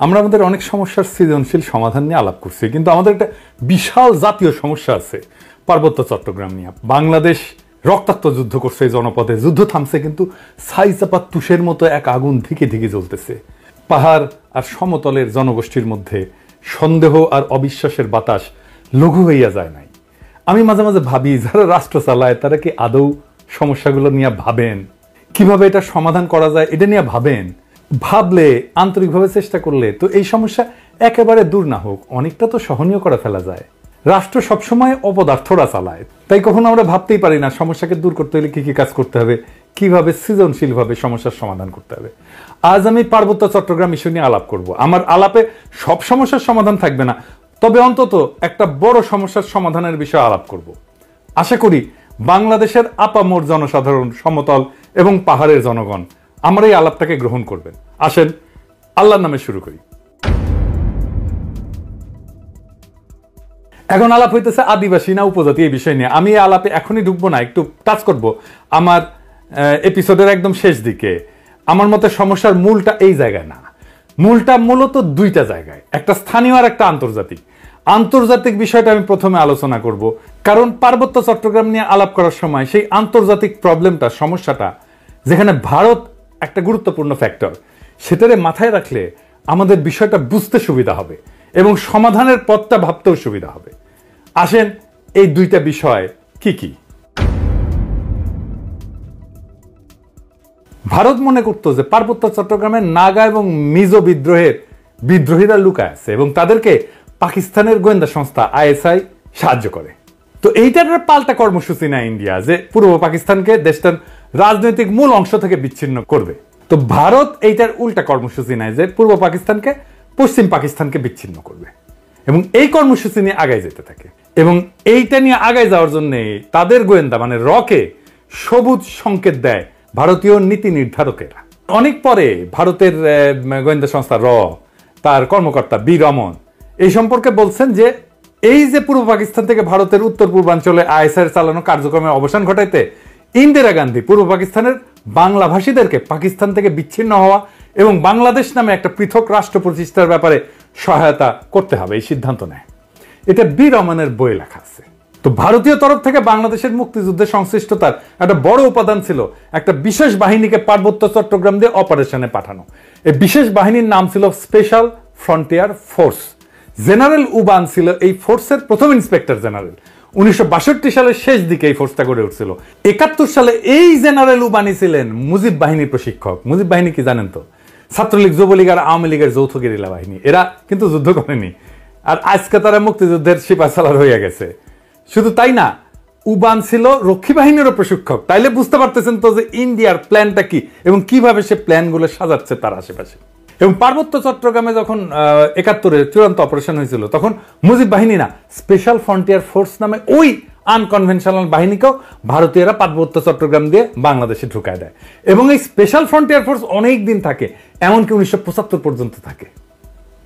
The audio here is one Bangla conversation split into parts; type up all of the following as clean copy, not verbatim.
আমরা আমাদের অনেক সমস্যার সৃজনশীল সমাধান নিয়ে আলাপ করছি, কিন্তু আমাদের একটা বিশাল জাতীয় সমস্যা আছে পার্বত্য চট্টগ্রাম নিয়ে। বাংলাদেশ রক্তাক্ত যুদ্ধ করছে এই জনপদে, যুদ্ধ থামছে কিন্তু ছাইচাপা তুষের মতো এক আগুন ধিকে ধিকে জ্বলতেছে। পাহাড় আর সমতলের জনগোষ্ঠীর মধ্যে সন্দেহ আর অবিশ্বাসের বাতাস লঘু হইয়া যায় নাই। আমি মাঝে মাঝে ভাবি, যারা রাষ্ট্র চালায় তারা কি আদৌ সমস্যাগুলো নিয়ে ভাবেন? কিভাবে এটা সমাধান করা যায় এটা নিয়ে ভাবেন? ভাবলে, আন্তরিকভাবে চেষ্টা করলে তো এই সমস্যা একেবারে দূর না হোক অনেকটা তো সহনীয় করে ফেলা যায়। রাষ্ট্র সবসময় অপদার্থরা চালায়, তাই কখনো আমরা ভাবতেই পারি না সমস্যাকে দূর করতে হলে কি কি কাজ করতে হবে, কিভাবে সৃজনশীলভাবে সমস্যার সমাধান করতে হবে। আজ আমি পার্বত্য চট্টগ্রাম ইস্যু নিয়ে আলাপ করব। আমার আলাপে সব সমস্যার সমাধান থাকবে না, তবে অন্তত একটা বড় সমস্যার সমাধানের বিষয়ে আলাপ করব। আশা করি বাংলাদেশের আপামর জনসাধারণ, সমতল এবং পাহাড়ের জনগণ আমার এই আলাপটাকে গ্রহণ করবেন। আসেন আল্লাহর নামে শুরু করি। এখন আলাপ হইতেছে আদিবাসী না উপজাতি এই বিষয় নিয়ে। আমি এই আলাপে এখনই ঢুকবো না, একটু টাচ করব আমার এপিসোডের একদম শেষ দিকে। আমার মতে সমস্যার মূলটা এই জায়গায় না, মূলটা মূলত দুইটা জায়গায়, একটা স্থানীয় আর একটা আন্তর্জাতিক। আন্তর্জাতিক বিষয়টা আমি প্রথমে আলোচনা করব, কারণ পার্বত্য চট্টগ্রাম নিয়ে আলাপ করার সময় সেই আন্তর্জাতিক প্রবলেমটা, সমস্যাটা, যেখানে ভারত একটা গুরুত্বপূর্ণ ফ্যাক্টর, সেটারে মাথায় রাখলে আমাদের বিষয়টা বুঝতে সুবিধা হবে এবং সমাধানের পথটা ভাবতেও সুবিধা হবে। আসেন এই দুইটা বিষয় কি কি। ভারত মনে করতো যে পার্বত্য চট্টগ্রামের নাগা এবং মিজো বিদ্রোহীরা লুকায় আছে এবং তাদেরকে পাকিস্তানের গোয়েন্দা সংস্থা ISI সাহায্য করে। তো এইটার পাল্টা কর্মসূচি না ইন্ডিয়া, যে পূর্ব পাকিস্তানকে দেশটার রাজনৈতিক মূল অংশ থেকে বিচ্ছিন্ন করবে। তো ভারত এইটার উল্টা কর্মসূচি নেয় যে পূর্ব পাকিস্তানকে পশ্চিম পাকিস্তানকে বিচ্ছিন্ন করবে, এবং এই কর্মসূচি নিয়ে আগায় যেতে থাকে। এবং এইটা নিয়ে আগায় যাওয়ার জন্য তাদের গোয়েন্দা মানে রকে সবুজ সংকেত দেয় ভারতীয় নীতি নির্ধারকেরা। অনেক পরে ভারতের গোয়েন্দা সংস্থা তার কর্মকর্তা বি রমন এই সম্পর্কে বলছেন যে এই যে পূর্ব পাকিস্তান থেকে ভারতের উত্তর পূর্বাঞ্চলে ISI চালানো কার্যক্রমের অবসান ঘটাইতে ইন্দিরা গান্ধী পূর্ব পাকিস্তানের বাংলাভাষীদেরকে পাকিস্তান থেকে বিচ্ছিন্ন হওয়া এবং বাংলাদেশ নামে একটা পৃথক রাষ্ট্র প্রতিষ্ঠার ব্যাপারে সহায়তা করতে হবে, এই সিদ্ধান্ত নেয়। এটা বি রমনের বইয়ে লেখা আছে। তো ভারতীয় তরফ থেকে বাংলাদেশের মুক্তিযুদ্ধের সংশ্লিষ্টতার একটা বড় উপাদান ছিল একটা বিশেষ বাহিনীকে পার্বত্য চট্টগ্রাম দিয়ে অপারেশনে পাঠানো। এই বিশেষ বাহিনীর নাম ছিল special frontier force. General Uban ছিল এই ফোর্সের প্রথম ইন্সপেক্টর জেনারেল। 1962 সালের শেষ দিকে এই ফোর্সটা গড়ে উঠছিল। 71 সালে এই জেনারেল উবানি ছিলেন মুজিব বাহিনীর প্রশিক্ষক। মুজিব বাহিনী কি জানেন তো? ছাত্রলীগ, যুবলীগ আর আওয়ামী লীগের যৌথ গেরিলা বাহিনী। এরা কিন্তু যুদ্ধ করেনি, আর আজকে তারা মুক্তিযুদ্ধের সিপাহসালার হয়ে গেছে। শুধু তাই না, উবান ছিল রক্ষী বাহিনীরও প্রশিক্ষক। তাইলে বুঝতে পারতেছেন তো যে ইন্ডিয়ার প্ল্যানটা কি এবং কিভাবে সে প্ল্যানগুলো সাজাচ্ছে তার আশেপাশে। এবং পার্বত্য চট্টগ্রামে যখন 71-এ চূড়ান্ত অপারেশন হয়েছিল, তখন মুজিব বাহিনী না, স্পেশাল ফ্রন্টিয়ার ফোর্স নামে ওই আনকনভেনশনাল বাহিনীকেও ভারতীয়রা পার্বত্য চট্টগ্রাম দিয়ে বাংলাদেশে ঢুকায় দেয়। এবং এই স্পেশাল ফ্রন্টিয়ার ফোর্স অনেক দিন থাকে, এমনকি 1975 পর্যন্ত থাকে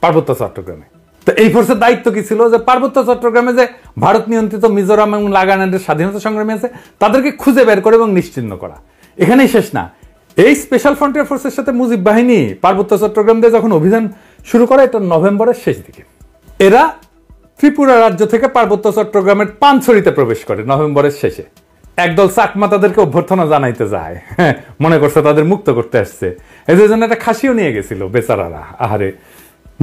পার্বত্য চট্টগ্রামে। তো এই ফোর্সের দায়িত্ব কি ছিল? যে পার্বত্য চট্টগ্রামে যে ভারত নিয়ন্ত্রিত মিজোরাম এবং নাগাল্যান্ডের স্বাধীনতা সংগ্রামী আছে তাদেরকে খুঁজে বের করে এবং নিশ্চিহ্ন করা। এখানেই শেষ না, এই স্পেশাল ফ্রন্টিয়ার ফোর্সের সাথে মুজিব বাহিনী পার্বত্য চট্টগ্রাম দিয়ে যখন অভিযান শুরু করে, এটা নভেম্বরের শেষ দিকে। এরা ত্রিপুরা রাজ্য থেকে পার্বত্য চট্টগ্রামের পানছড়িতে প্রবেশ করে নভেম্বরের শেষে। একদল চাকমা তাদেরকে অভ্যর্থনা জানাইতে যায়, মনে করছে তাদের মুক্ত করতে আসছে। এই জন্য একটা খাসিও নিয়ে গেছিল বেচারারা। আহারে,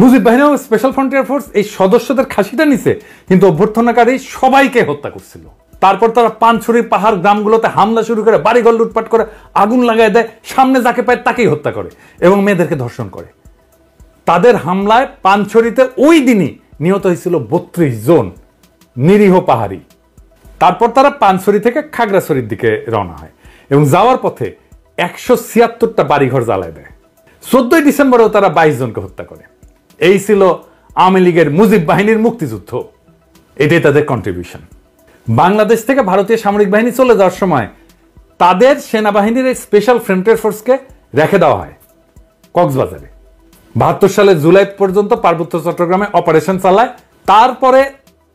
মুজিব বাহিনী ও স্পেশাল ফ্রন্টিয়ার ফোর্স এই সদস্যদের খাসিটা নিছে, কিন্তু অভ্যর্থনাকারী সবাইকে হত্যা করছিল। তারপর তারা পানছড়ির পাহাড় গ্রামগুলোতে হামলা শুরু করে, বাড়িঘর লুটপাট করে, আগুন লাগায় দেয়, সামনে যাকে পায় তাকেই হত্যা করে এবং মেয়েদেরকে ধর্ষণ করে। তাদের হামলায় পানছড়িতে ওই দিনই নিহত হয়েছিল 32 জন নিরীহ পাহাড়ি। তারপর তারা পানছড়ি থেকে খাগড়াছড়ির দিকে রওনা হয় এবং যাওয়ার পথে 176টা বাড়িঘর জ্বালায় দেয়। 14 ডিসেম্বরেও তারা 22 জনকে হত্যা করে। এই ছিল আওয়ামী লীগের মুজিব বাহিনীর মুক্তিযুদ্ধ। এটাই তাদের কন্ট্রিবিউশন। বাংলাদেশ থেকে ভারতীয় সামরিক বাহিনী চলে যাওয়ার সময় তাদের সেনাবাহিনীর এই স্পেশাল ফ্রন্টিয়ার ফোর্সকে রেখে দেওয়া হয় কক্সবাজারে। 72 সালের জুলাই পর্যন্ত পার্বত্য চট্টগ্রামে অপারেশন চালায়, তারপরে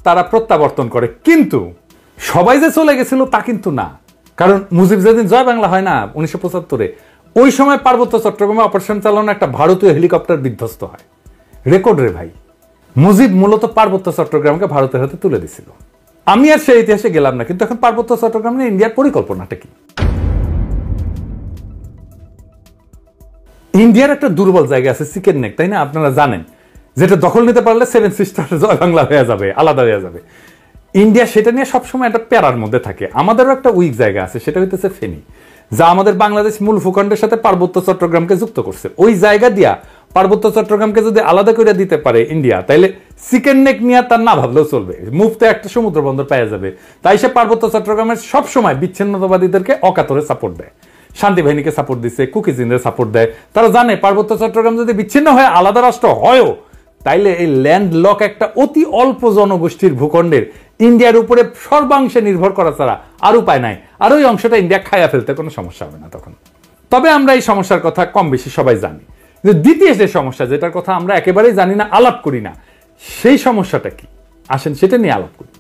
তারা প্রত্যাবর্তন করে। কিন্তু সবাই যে চলে গেছিল তা কিন্তু না, কারণ মুজিব যেদিন জয় বাংলা হয় না 1975-এ, ওই সময় পার্বত্য চট্টগ্রামে অপারেশন চালানো একটা ভারতীয় হেলিকপ্টার বিধ্বস্ত হয়। রেকর্ড রে ভাই। মুজিব মূলত পার্বত্য চট্টগ্রামকে ভারতের হাতে তুলে দিছিল। আমি আর সেই ইতিহাসে গেলাম না, কিন্তু এখন পার্বত্য চট্টগ্রাম নিয়ে ইন্ডিয়ার পরিকল্পনাটা কি? ইন্ডিয়ার একটা দুর্বল জায়গা আছে চিকেন নেক, তাই না? আপনারা জানেন, যেটা দখল নিতে পারলে সেভেন সিস্টার জয় বাংলা হয়ে যাবে, আলাদা হয়ে যাবে। ইন্ডিয়া সেটা নিয়ে সবসময় একটা প্যারার মধ্যে থাকে। আমাদেরও একটা উইক জায়গা আছে, সেটা হইতেছে ফেনী, যা আমাদের বাংলাদেশ মূল ভূখণ্ডের সাথে পার্বত্য চট্টগ্রামকে যুক্ত করছে। ওই জায়গা দিয়া পার্বত্য চট্টগ্রামকে যদি আলাদা করে দিতে পারে ইন্ডিয়া, তাইলে চিকেন নেক নিয়ে তার না ভাবলেও চলবে, মুফতে একটা সমুদ্র বন্দর পাওয়া যাবে। তাই সে পার্বত্য চট্টগ্রামের সবসময় বিচ্ছিন্নতাবাদীদেরকে অকাতরে সাপোর্ট দেয়, শান্তি বাহিনীকে সাপোর্ট দিচ্ছে, কুকিজিনদের সাপোর্ট দেয়। তারা জানে পার্বত্য চট্টগ্রাম যদি বিচ্ছিন্ন হয়ে আলাদা রাষ্ট্র হয়ও, তাইলে এই ল্যান্ড লক একটা অতি অল্প জনগোষ্ঠীর ভূখণ্ডের ইন্ডিয়ার উপরে সর্বাংশে নির্ভর করা ছাড়া আর উপায় নাই। আর ওই অংশটা ইন্ডিয়া খায়া ফেলতে কোনো সমস্যা হবে না তখন। তবে আমরা এই সমস্যার কথা কম বেশি সবাই জানি। যে দ্বিতীয় যে সমস্যা, যেটার কথা আমরা একেবারেই জানি না, আলাপ করি না, সেই সমস্যাটা কি? আসেন সেটা নিয়ে আলাপ করি।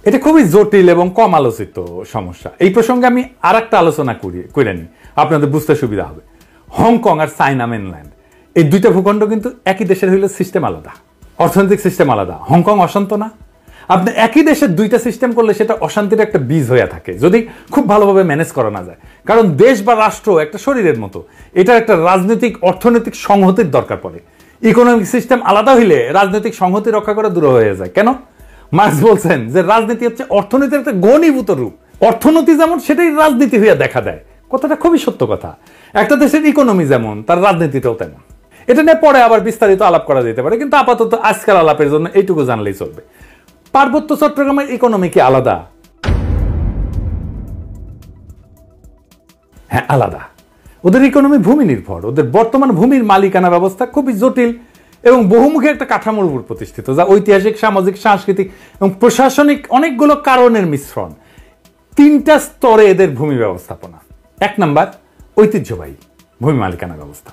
এটা খুবই জটিল এবং কম আলোচিত সমস্যা। এই প্রসঙ্গে আমি আর একটা আলোচনা করে নিই, আপনাদের বুঝতে সুবিধা হবে। হংকং আর চায়না মেনল্যান্ড, এই দুইটা ভূখণ্ড কিন্তু একই দেশের হইলে সিস্টেম আলাদা, অর্থনৈতিক সিস্টেম আলাদা। হংকং অশান্ত না? আপনি একই দেশের দুইটা সিস্টেম করলে সেটা অশান্তির একটা বীজ হয়ে থাকে, যদি খুব ভালোভাবে ম্যানেজ করা না যায়। কারণ দেশ বা রাষ্ট্র একটা শরীরের মতো, এটার একটা রাজনৈতিক অর্থনৈতিক সংহতির দরকার পড়ে। ইকোনমিক সিস্টেম আলাদা হইলে রাজনৈতিক সংহতি রক্ষা করা দূর হয়ে যায়। কেন? মার্কস বলছেন যে রাজনীতি হচ্ছে অর্থনীতির একটা ঘনীভূত রূপ। অর্থনীতি যেমন, সেটাই রাজনীতি হইয়া দেখা দেয়। কথাটা খুবই সত্য কথা। একটা দেশের ইকোনমি যেমন, তার রাজনীতিটাও তেমন। এটা নিয়ে পরে আবার বিস্তারিত আলাপ করা যেতে পারে, কিন্তু আপাতত আজকাল আলাপের জন্য এইটুকু জানলেই চলবে। পার্বত্য চট্টগ্রামের ইকোনমি কি আলাদা? হ্যাঁ, আলাদা। ওদের ইকোনমি ভূমি নির্ভর। ওদের বর্তমান ভূমির মালিকানা ব্যবস্থা খুবই জটিল এবং বহুমুখী একটা কাঠামোর উপর প্রতিষ্ঠিত, যা ঐতিহাসিক, সামাজিক, সাংস্কৃতিক এবং প্রশাসনিক অনেকগুলো কারণের মিশ্রণ। তিনটা স্তরে এদের ভূমি ব্যবস্থাপনা। এক নাম্বার, ঐতিহ্যবাহী ভূমি মালিকানা ব্যবস্থা।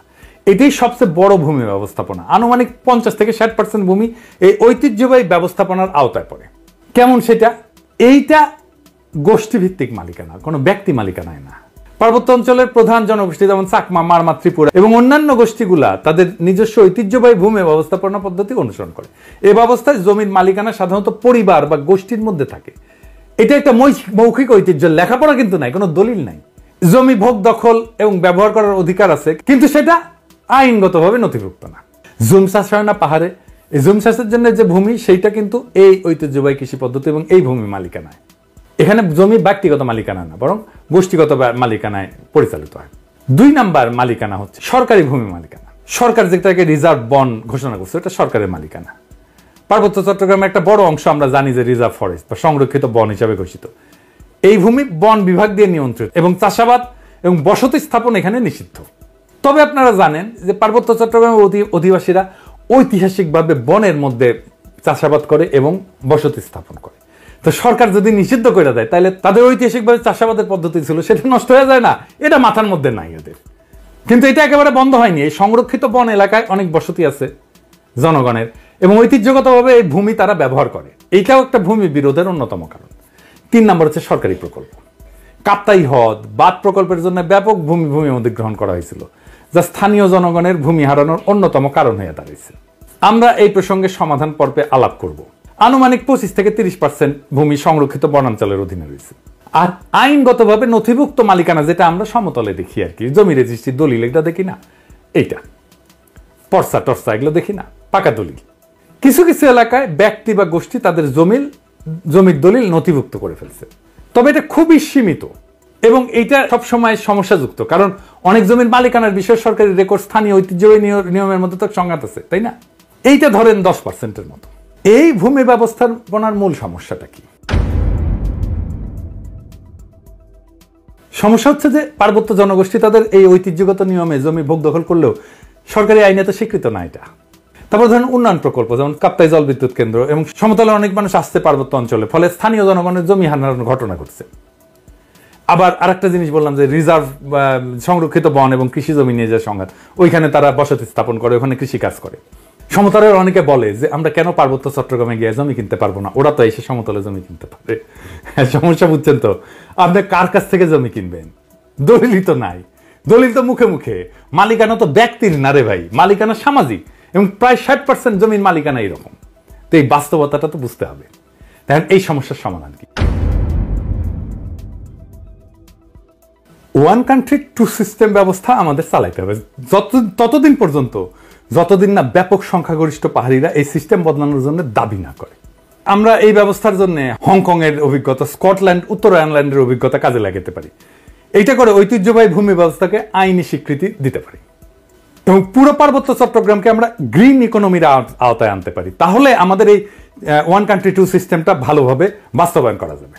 এটাই সবচেয়ে বড় ভূমি ব্যবস্থাপনা। আনুমানিক 50 থেকে 60% ভূমি এই ঐতিহ্যবাহী ব্যবস্থাপনার আওতায় পড়ে। কেমন সেটা? এইটা গোষ্ঠীভিত্তিক মালিকানা, কোনো ব্যক্তি মালিকানায় না। পার্বত্য অঞ্চলের প্রধান জনগোষ্ঠী যেমন চাকমা, মারমা, ত্রিপুরা এবং অন্যান্য গোষ্ঠীগুলা তাদের নিজস্ব ঐতিহ্যবাহী ভূমি ব্যবস্থাপনা পদ্ধতি অনুসরণ করে। এই ব্যবস্থায় জমির মালিকানা সাধারণত পরিবার বা গোষ্ঠীর মধ্যে থাকে। এটা একটা মৌখিক ঐতিহ্য, লেখাপড়া কিন্তু নাই, কোনো দলিল নাই। জমি ভোগ, দখল এবং ব্যবহার করার অধিকার আছে, কিন্তু সেটা আইনগতভাবে নথিভুক্ত না। জুম চাষ হয় না পাহাড়ে, এই জুম চাষের জন্য যে ভূমি, সেইটা কিন্তু এই ঐতিহ্যবাহী কৃষি পদ্ধতি এবং এই ভূমি মালিকানায়। এখানে জমি ব্যক্তিগত মালিকানা না, বরং গোষ্ঠীগত মালিকানায় পরিচালিত হয়। 2 নাম্বার মালিকানা হচ্ছে সরকারি ভূমি মালিকানা। সরকার যেটাকে রিজার্ভ বন ঘোষণা করছে, এটা সরকারের মালিকানা। পার্বত্য চট্টগ্রামের একটা বড় অংশ আমরা জানি যে রিজার্ভ ফরেস্ট বা সংরক্ষিত বন হিসাবে ঘোষিত। এই ভূমি বন বিভাগ দিয়ে নিয়ন্ত্রিত এবং চাষাবাদ এবং বসতি স্থাপন এখানে নিষিদ্ধ। তবে আপনারা জানেন যে পার্বত্য চট্টগ্রামের অধিবাসীরা ঐতিহাসিকভাবে বনের মধ্যে চাষাবাদ করে এবং বসতি স্থাপন করে। তো সরকার যদি নিষিদ্ধ করে দেয়, তাহলে তাদের ঐতিহাসিকভাবে চাষাবাদের পদ্ধতি ছিল, সেটা নষ্ট হয়ে যায় না? এটা মাথার মধ্যে নাই ওদের। কিন্তু এটা একেবারে বন্ধ হয়নি। এই সংরক্ষিত বন এলাকায় অনেক বসতি আছে জনগণের এবং ঐতিহ্যগতভাবে এই ভূমি তারা ব্যবহার করে। এইটাও একটা ভূমি বিরোধের অন্যতম কারণ। 3 নম্বর হচ্ছে সরকারি প্রকল্প। কাপ্তাই হ্রদ বাঁধ প্রকল্পের জন্য ব্যাপক ভূমি অধিগ্রহণ করা হয়েছিল, যা স্থানীয় জনগণের ভূমি হারানোর অন্যতম কারণ হয়ে দাঁড়িয়েছে। আমরা এই প্রসঙ্গে সমাধান পর্বে আলাপ করব। আনুমানিক 25 থেকে 30% ভূমি সংরক্ষিত বনাঞ্চলের অধীনে রয়েছে। আর আইনগতভাবে নথিভুক্ত মালিকানা, যেটা আমরা সমতলে দেখি আর কি, জমি রেজিস্ট্রি, দলিল, এটা দেখি না, এইটা পর্সা টর্সা এগুলো দেখি না, পাকা দলিল। কিছু কিছু এলাকায় ব্যক্তি বা গোষ্ঠী তাদের জমির দলিল নথিভুক্ত করে ফেলছে, তবে এটা খুবই সীমিত এবং এইটা সবসময় সমস্যাযুক্ত, কারণ অনেক জমির মালিকানার বিষয়ে সরকারি রেকর্ড স্থানীয় ঐতিহ্যবাহী নিয়মের মধ্যে তো সংঘাত আছে, তাই না? এইটা ধরেন 10%-এর মতো। এই ভূমি ব্যবস্থাপনার মূল সমস্যাটা কি? সমস্যা হচ্ছে যে পার্বত্য জনগোষ্ঠী তাদের এই ঐতিহ্যগত নিয়মে জমি ভোগ দখল করলেও সরকারি আইনে তো স্বীকৃত না এটা। তারপর ধরেন উন্নয়ন প্রকল্প, যেমন কাপ্তাই জল বিদ্যুৎ কেন্দ্র এবং সমতলের অনেক মানুষ আসছে পার্বত্য অঞ্চলে, ফলে স্থানীয় জনগণের জমি হারানোর ঘটনা ঘটছে। আবার আরেকটা জিনিস বললাম যে রিজার্ভ সংরক্ষিত বন এবং কৃষি জমি নিয়ে যে সংঘাত, ওইখানে তারা বসতি স্থাপন করে, ওখানে কৃষি কাজ করে। সমতলের অনেকে বলে যে আমরা কেন পার্বত্য চট্টগ্রামে গিয়ে জমি কিনতে পারবো না, ওরা তো এসে সমতলে জমি কিনতে পারে। সমস্যা বুঝছেন তো? আপনি কার কাছ থেকে জমি কিনবেন? দলিলই তো নাই। দলিল তো মুখে মুখে, মালিকানা তো ব্যক্তির না রে ভাই, মালিকানা সামাজিক, এবং প্রায় 60% জমির মালিকানা এরকম। তো এই বাস্তবতাটা তো বুঝতে হবে। দেখেন এই সমস্যার সমাধান কি? ওয়ান কান্ট্রি টু সিস্টেম ব্যবস্থা আমাদের চালাইতে হবে ততদিন পর্যন্ত যতদিন না ব্যাপক সংখ্যাগরিষ্ঠ পাহাড়িরা এই সিস্টেম বদলানোর জন্য দাবি না করে। আমরা এই ব্যবস্থার জন্য হংকং এর অভিজ্ঞতা, স্কটল্যান্ড, উত্তর আয়ারল্যান্ডের অভিজ্ঞতা কাজে লাগাতে পারি। এইটা করে ঐতিহ্যবাহী ভূমি ব্যবস্থাকে আইনি স্বীকৃতি দিতে পারি এবং পুরো পার্বত্য চট্টগ্রামকে আমরা গ্রিন ইকোনমির আওতায় আনতে পারি। তাহলে আমাদের এই ওয়ান কান্ট্রি টু সিস্টেমটা ভালোভাবে বাস্তবায়ন করা যাবে।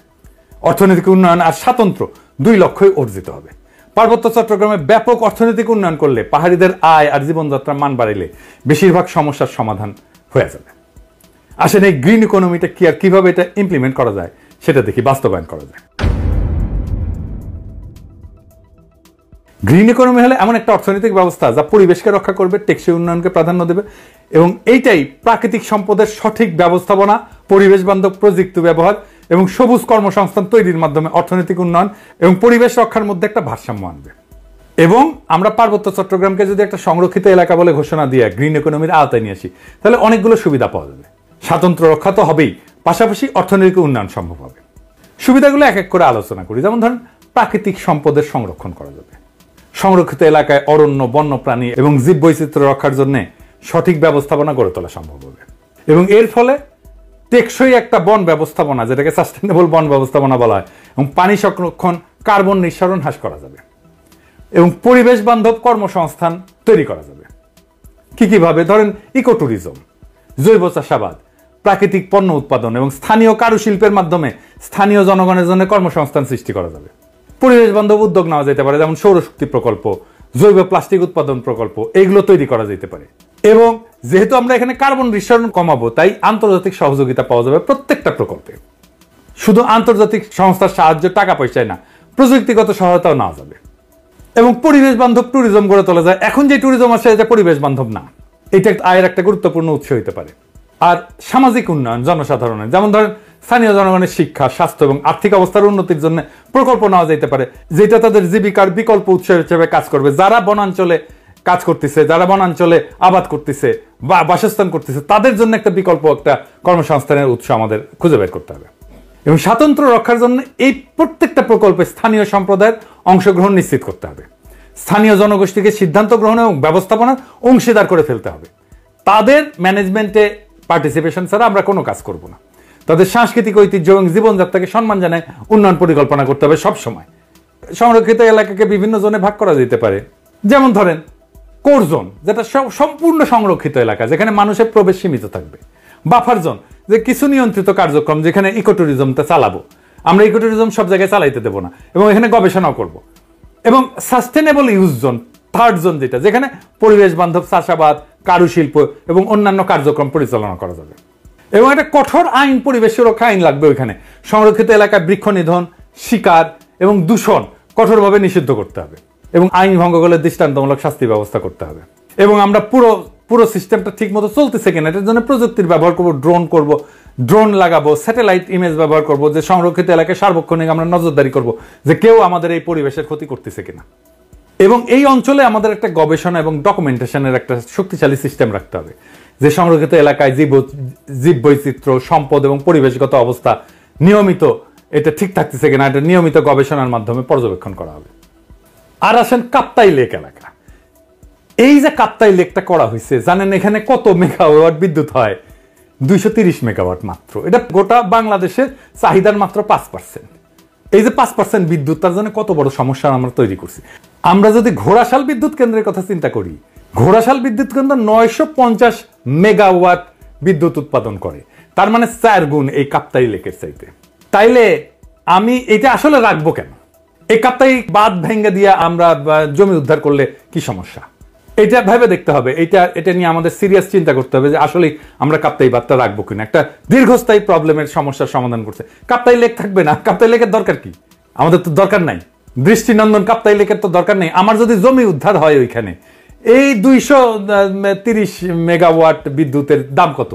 অর্থনৈতিক উন্নয়ন আর স্বাতন্ত্র্য 2 লক্ষ্যই অর্জিত হবে। পার্বত্য চট্টগ্রামে ব্যাপক অর্থনৈতিক উন্নয়ন করলে, পাহাড়িদের আয় আর জীবনযাত্রার মান বাড়াইলে বেশিরভাগ সমস্যার সমাধান হয়ে যাবে। আসলে এই গ্রিন ইকোনমিটা কি আর কিভাবে এটা ইমপ্লিমেন্ট করা যায় সেটা দেখি, বাস্তবায়ন করা যায়। গ্রিন ইকোনমি হলে এমন একটা অর্থনৈতিক ব্যবস্থা যা পরিবেশকে রক্ষা করবে, টেকসই উন্নয়নকে প্রাধান্য দেবে এবং এইটাই প্রাকৃতিক সম্পদের সঠিক ব্যবস্থাপনা, পরিবেশ বান্ধব প্রযুক্তি ব্যবহার এবং সবুজ কর্মসংস্থান তৈরির মাধ্যমে অর্থনৈতিক উন্নয়ন এবং পরিবেশ রক্ষার মধ্যে একটা ভারসাম্য আনবে। এবং আমরা পার্বত্য চট্টগ্রামকে যদি একটা সংরক্ষিত এলাকা বলে ঘোষণা দিয়ে গ্রিন ইকোনমির আওতায় নিয়ে আসি, তাহলে অনেকগুলো সুবিধা পাওয়া যাবে। স্বাতন্ত্র্য রক্ষা তো হবেই, পাশাপাশি অর্থনৈতিক উন্নয়ন সম্ভব হবে। সুবিধাগুলো এক এক করে আলোচনা করি। যেমন ধরেন, প্রাকৃতিক সম্পদের সংরক্ষণ করা যাবে। সংরক্ষিত এলাকায় অরণ্য, বন্যপ্রাণী এবং জীববৈচিত্র্য রক্ষার জন্য সঠিক ব্যবস্থাপনা গড়ে তোলা সম্ভব হবে এবং এর ফলে টেকসই একটা বন ব্যবস্থাপনা, যেটাকে সাস্টেনেবল বন ব্যবস্থাপনা বলা হয়, এবং পানি সংরক্ষণ, কার্বন নিঃসরণ হ্রাস করা যাবে এবং পরিবেশ বান্ধব কর্মসংস্থান তৈরি করা যাবে। কিভাবে? ধরেন ইকো ট্যুরিজম, জৈব চাষাবাদ, প্রাকৃতিক পণ্য উৎপাদন এবং স্থানীয় কারুশিল্পের মাধ্যমে স্থানীয় জনগণের জন্য কর্মসংস্থান সৃষ্টি করা যাবে। পরিবেশ বান্ধব উদ্যোগ নেওয়া যেতে পারে, যেমন সৌরশক্তি প্রকল্প, জৈব প্লাস্টিক উৎপাদন প্রকল্প, এইগুলো তৈরি করা যেতে পারে। এবং যেহেতু আমরা এখানে কার্বন নিঃসরণ কমাবো, তাই আন্তর্জাতিক সহযোগিতা পাওয়া যাবে প্রত্যেকটা প্রকল্পে। শুধু আন্তর্জাতিক সংস্থার সাহায্য, টাকা পয়সায় না, প্রযুক্তিগত সহায়তাও নেওয়া যাবে এবং পরিবেশ বান্ধব ট্যুরিজম গড়ে তোলা যায়। এখন যে ট্যুরিজম আছে এটা পরিবেশ বান্ধব না, এটা আয়ের একটা গুরুত্বপূর্ণ উৎস হতে পারে। আর সামাজিক উন্নয়ন জনসাধারণের, যেমন ধরেন স্থানীয় জনগণের শিক্ষা, স্বাস্থ্য এবং আর্থিক অবস্থার উন্নতির জন্য প্রকল্প নেওয়া যেতে পারে, যেটা তাদের জীবিকার বিকল্প উৎস হিসেবে কাজ করবে। যারা বনাঞ্চলে কাজ করতেছে, যারা বনাঞ্চলে আবাদ করতেছে বা বাসস্থান করতেছে, তাদের জন্য একটা বিকল্প, একটা কর্মসংস্থানের উৎস আমাদের খুঁজে বের করতে হবে। এবং স্বাতন্ত্র্য রক্ষার জন্য এই প্রত্যেকটা প্রকল্পে স্থানীয় সম্প্রদায়ের অংশগ্রহণ নিশ্চিত করতে হবে। স্থানীয় জনগোষ্ঠীকে সিদ্ধান্ত গ্রহণ এবং ব্যবস্থাপনার অংশীদার করে ফেলতে হবে। তাদের ম্যানেজমেন্টে পার্টিসিপেশন ছাড়া আমরা কোনো কাজ করব না। তাদের সাংস্কৃতিক ঐতিহ্য এবং জীবনযাত্রাকে সম্মান জানায় উন্নয়ন পরিকল্পনা করতে হবে সব সময়। সংরক্ষিত এলাকাকে বিভিন্ন জোনে ভাগ করা যেতে পারে। যেমন ধরেন কোর জোন, যেটা সম্পূর্ণ সংরক্ষিত এলাকা, যেখানে মানুষের প্রবেশ সীমিত থাকবে। বাফার জোন, যে কিছু নিয়ন্ত্রিত কার্যক্রম, যেখানে ইকো ট্যুরিজমটা চালাবো। আমরা ইকো ট্যুরিজম সব জায়গায় চালাইতে দেবো না এবং এখানে গবেষণাও করব। এবং sustainable use zone, third zone, যেখানে পরিবেশ বান্ধব চাষাবাদ, কারুশিল্প এবং অন্যান্য কার্যক্রম পরিচালনা করা যাবে। এবং একটা কঠোর আইন, পরিবেশ সুরক্ষা আইন লাগবে ওইখানে। সংরক্ষিত এলাকায় বৃক্ষ নিধন, শিকার এবং দূষণ কঠোরভাবে নিষিদ্ধ করতে হবে এবং আইন ভঙ্গ করলে দৃষ্টান্তমূলক শাস্তি ব্যবস্থা করতে হবে। এবং আমরা পুরো সিস্টেমটা ঠিক মতো চলতেছে কিনা এটার জন্য প্রযুক্তির ব্যবহার করব, ড্রোন লাগাবো, স্যাটেলাইট ইমেজ ব্যবহার করব, যে সংরক্ষিত এলাকায় সার্বক্ষণিক আমরা নজরদারি করব যে কেউ আমাদের এই পরিবেশের ক্ষতি করতেছে কিনা। এবং এই অঞ্চলে আমাদের একটা গবেষণা এবং ডকুমেন্টেশনের একটা শক্তিশালী সিস্টেম রাখতে হবে, যে সংরক্ষিত এলাকায় জীববৈচিত্র্য, সম্পদ এবং পরিবেশগত অবস্থা নিয়মিত এটা ঠিক থাকতেছে কিনা, এটা নিয়মিত গবেষণার মাধ্যমে পর্যবেক্ষণ করা হবে। আর আসেন কাপ্তাই লেক এলাকা। এই যে কাপ্তাই লেকটা করা হয়েছে, জানেন এখানে কত মেগাওয়াট বিদ্যুৎ হয়? 230 মেগাওয়াট মাত্র। এটা গোটা বাংলাদেশের চাহিদার মাত্র 5%। এই যে 5% বিদ্যুৎ, তার জন্য কত বড় সমস্যা আমরা তৈরি করছি। আমরা যদি ঘোড়াশাল বিদ্যুৎ কেন্দ্রের কথা চিন্তা করি, ঘোড়াশাল বিদ্যুৎ কেন্দ্র 950 মেগাওয়াট বিদ্যুৎ উৎপাদন করে, তার মানে 4 গুণ এই কাপ্তাই লেকের চাইতে। তাইলে আমি এটা আসলে রাখবো কেন? এই কাপ্তাই বাঁধ ভেঙে দিয়ে আমরা জমি উদ্ধার করলে কি সমস্যা? এটা ভেবে দেখতে হবে। এটা নিয়ে আমাদের সিরিয়াস চিন্তা করতে হবে যে আসলে আমরা কাপ্তাই বাঁধটা রাখবো কিনা। একটা দীর্ঘস্থায়ী প্রবলেমের সমস্যার সমাধান করছে। কাপ্তাই লেক থাকবে না, কাপ্তাই লেকের দরকার কি? আমাদের তো দরকার নাই। দৃষ্টিনন্দন কাপ্তাই লেকের তো দরকার নেই। আমার যদি জমি উদ্ধার হয় ওইখানে, এই 230 মেগাওয়াট বিদ্যুতের দাম কত?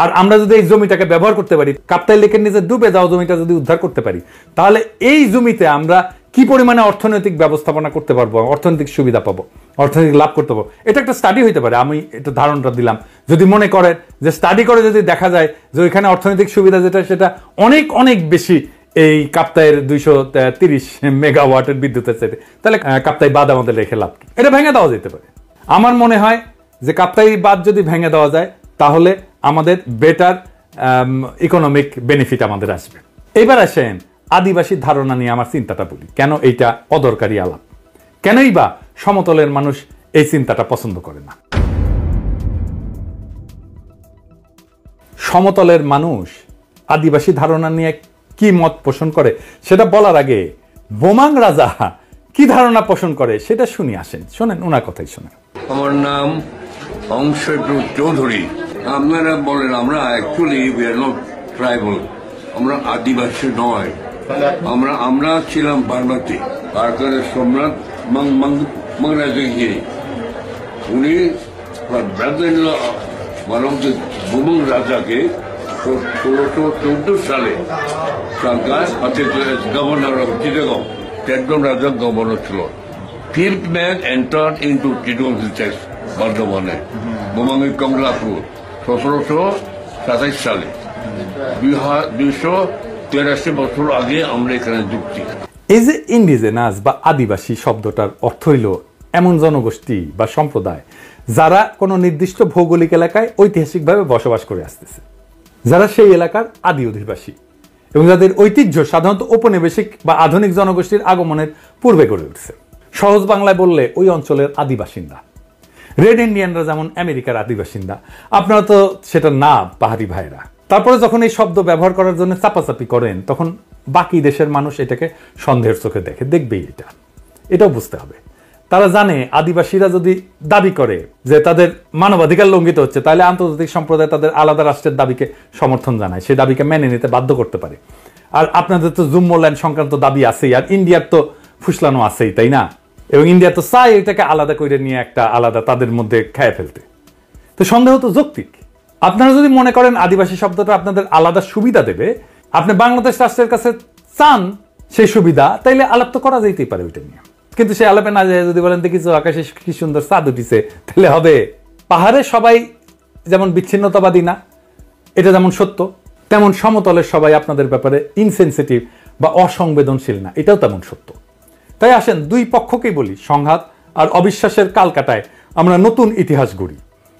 আর আমরা যদি এই জমিটাকে ব্যবহার করতে পারি, কাপ্তাই লেকের নিচে ডুবে যাওয়া জমিটা যদি উদ্ধার করতে পারি, তাহলে এই জমিতে আমরা কি পরিমাণে অর্থনৈতিক ব্যবস্থাপনা করতে পারবো, অর্থনৈতিক সুবিধা পাবো, অর্থনৈতিক লাভ করতে পারবো, এটা একটা স্টাডি হইতে পারে। আমি এটা ধারণাটা দিলাম। যদি মনে করেন যে স্টাডি করে যদি দেখা যায় যে ওইখানে অর্থনৈতিক সুবিধা যেটা সেটা অনেক অনেক বেশি এই কাপ্তাইয়ের 230 মেগাওয়াটের বিদ্যুতের চাইতে, তাহলে কাপ্তাই বাঁধ আমাদের রেখে লাভ কি? এটা ভেঙে দেওয়া যেতে পারে। আমার মনে হয় যে কাপ্তাই বাঁধ যদি ভেঙে দেওয়া যায় তাহলে আমাদের বেটার ইকোনমিক বেনিফিট আমাদের আসবে। এবার আসেন আদিবাসী ধারণা নিয়ে আমার চিন্তাটা বলি। কেন এইটা অদরকারি আলাপ? কেনই বা সমতলের মানুষ এই চিন্তাটা পছন্দ করে না? সমতলের মানুষ আদিবাসী ধারণা নিয়ে কি মত পোষণ করে সেটা বলার আগে বোমাং রাজা কি ধারণা পোষণ করে সেটা শুনি। আসেন শোনেন, ওনার কথাই শোনেন। আমার নাম অংশপ্রদ চৌধুরী। আপনারা বলেন আমরা actually we are not tribal, আমরা আদিবাসী নয়। আমরা ছিলাম বার্মাতি। ভারতের সম্রাট মংরাজগিরি উনি মানবদের বোমাং রাজাকে 1614 সালে সরকার গভর্নর অফ চিটাগং, একজন রাজা গভর্নর ছিল। Fifth man entered into Chittagong Hills, বর্ধমানে বোমাঙ্গের কমলাপুর 1727 সালে। 283 বছর আগে আমরা এখানে যুক্তি। এই যে ইন্ডিজেনাস বা আদিবাসী শব্দটার অর্থ হইল এমন জনগোষ্ঠী বা সম্প্রদায় যারা কোনো নির্দিষ্ট ভৌগোলিক এলাকায় ঐতিহাসিকভাবে বসবাস করে আসতেছে, যারা সেই এলাকার আদি অধিবাসী এবং যাদের ঐতিহ্য সাধারণত ঔপনিবেশিক বা আধুনিক জনগোষ্ঠীর আগমনের পূর্বে গড়ে উঠছে। সহজ বাংলায় বললে ওই অঞ্চলের আদিবাসিন্দা। রেড ইন্ডিয়ানরা যেমন আমেরিকার আদিবাসিন্দা, আপনারা তো সেটা না পাহাড়ি ভাইরা। তারপরে যখন এই শব্দ ব্যবহার করার জন্য চাপাচাপি করেন তখন বাকি দেশের মানুষ এটাকে সন্দেহের চোখে দেখবেই। এটাও বুঝতে হবে। তারা জানে আদিবাসীরা যদি দাবি করে যে তাদের মানবাধিকার লঙ্ঘিত হচ্ছে তাহলে আন্তর্জাতিক সম্প্রদায় তাদের আলাদা রাষ্ট্রের দাবিকে সমর্থন জানায়, সেই দাবিকে মেনে নিতে বাধ্য করতে পারে। আর আপনাদের তো জুম্মল্যান্ড সংক্রান্ত দাবি আছেই, আর ইন্ডিয়ার তো ফুসলানো আছেই, তাই না? এবং ইন্ডিয়া তো চায় এটাকে আলাদা করে নিয়ে একটা আলাদা তাদের মধ্যে খেয়ে ফেলতে। তো সন্দেহ তো যৌক্তিক। আপনারা যদি মনে করেন আদিবাসী শব্দটা আপনাদের আলাদা সুবিধা দেবে, আপনি বাংলাদেশ রাষ্ট্রের কাছে চান সেই সুবিধা, তাইলে আলাপ তো করা যেতেই পারে ওইটা নিয়ে। কিন্তু সে আলাপে না যায় যদি বলেন দেখিস আকাশে কি সুন্দর চাঁদ উঠিছে, তাহলে হবে? পাহাড়ে সবাই যেমন বিচ্ছিন্নতাবাদী না, এটা যেমন সত্য, তেমন সমতলের সবাই আপনাদের ব্যাপারে ইনসেনসিটিভ বা অসংবেদনশীল না, এটাও তেমন সত্য। তাই আসেন দুই পক্ষকেই বলি, সংঘাত আর অবিশ্বাসের কালকাটায় আমরা নতুন ইতিহাস গড়ি।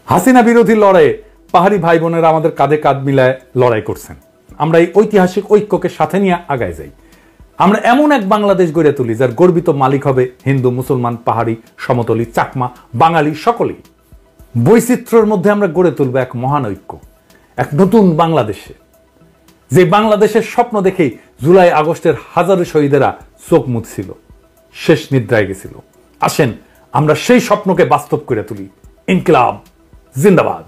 হাসিনা বিরোধী লড়াইয়ে পাহাড়ি ভাই বোনেরা আমাদের কাঁধে কাঁধ মিলায় লড়াই করছেন। আমরা এই ঐতিহাসিক ঐক্যকে সাথে নিয়ে আগায় যাই। আমরা এমন এক বাংলাদেশ গড়ে তুলি যার গর্বিত মালিক হবে হিন্দু, মুসলমান, পাহাড়ি, সমতলি, চাকমা, বাঙালি সকলেই। বৈচিত্র্যের মধ্যে আমরা গড়ে তুলব এক মহান ঐক্য, এক নতুন বাংলাদেশে, যে বাংলাদেশের স্বপ্ন দেখেই জুলাই আগস্টের হাজারো শহীদেরা চোখ মুছছিল, শেষ নিদ্রায় গেছিল। আসেন আমরা সেই স্বপ্নকে বাস্তব করে তুলি। ইনকিলাব জিন্দাবাদ।